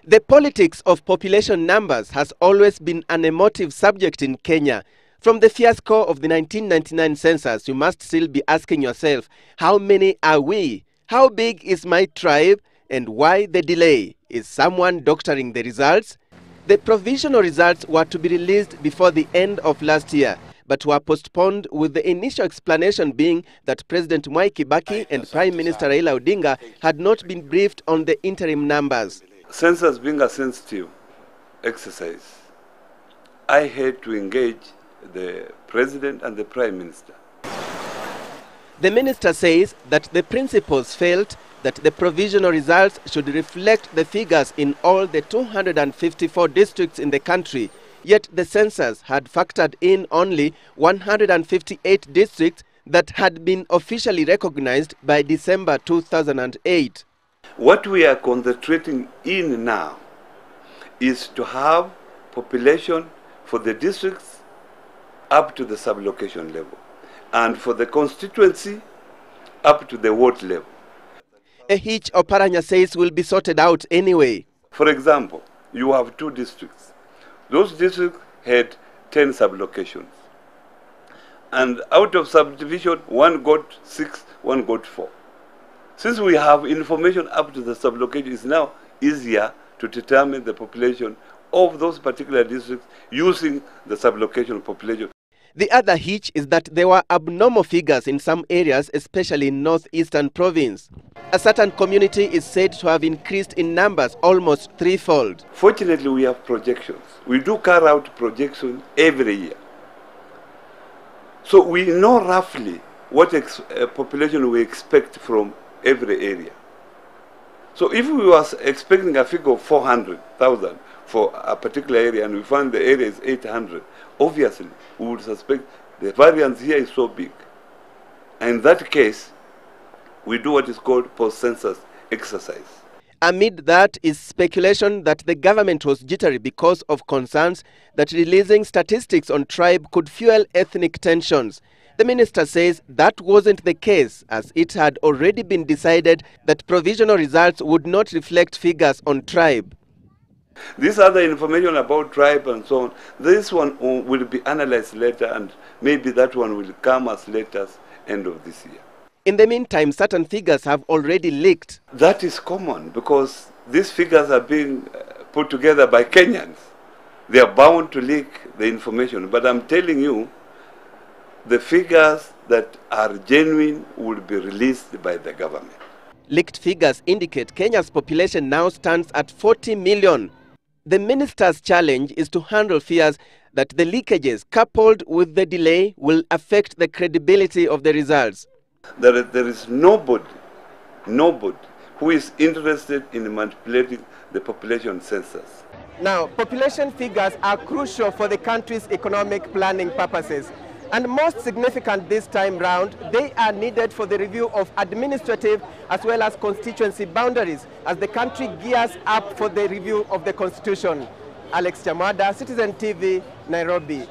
The politics of population numbers has always been an emotive subject in Kenya. From the fiasco of the 1999 census, you must still be asking yourself, how many are we? How big is my tribe? And why the delay? Is someone doctoring the results? The provisional results were to be released before the end of last year, but were postponed, with the initial explanation being that President Mwai Kibaki and Prime Minister Raila Odinga had not been briefed on the interim numbers. Census being a sensitive exercise, I had to engage the President and the Prime Minister. The minister says that the principals felt that the provisional results should reflect the figures in all the 254 districts in the country, yet the census had factored in only 158 districts that had been officially recognized by December 2008. What we are concentrating in now is to have population for the districts up to the sub-location level, and for the constituency up to the ward level. A hitch Oparanya says will be sorted out anyway. For example, you have two districts. Those districts had 10 sub-locations. And out of subdivision, one got 6, one got 4. Since we have information up to the sub-location, it's now easier to determine the population of those particular districts using the sub-location population. The other hitch is that there were abnormal figures in some areas, especially in northeastern province. A certain community is said to have increased in numbers almost threefold. Fortunately, we have projections. We do carry out projections every year. So we know roughly what population we expect from every area. So if we were expecting a figure of 400,000 for a particular area and we find the area is 800, obviously we would suspect the variance here is so big. And in that case, we do what is called post-census exercise. Amid that is speculation that the government was jittery because of concerns that releasing statistics on tribe could fuel ethnic tensions. The minister says that wasn't the case, as it had already been decided that provisional results would not reflect figures on tribe. This other information about tribe and so on, this one will be analyzed later, and maybe that one will come as late as end of this year. In the meantime, certain figures have already leaked. That is common because these figures are being put together by Kenyans. They are bound to leak the information, but I'm telling you, the figures that are genuine will be released by the government. Leaked figures indicate Kenya's population now stands at 40 million. The minister's challenge is to handle fears that the leakages, coupled with the delay, will affect the credibility of the results. There is nobody who is interested in manipulating the population census. Now, population figures are crucial for the country's economic planning purposes. And most significant this time round, they are needed for the review of administrative as well as constituency boundaries as the country gears up for the review of the constitution. Alex Chamada, Citizen TV, Nairobi.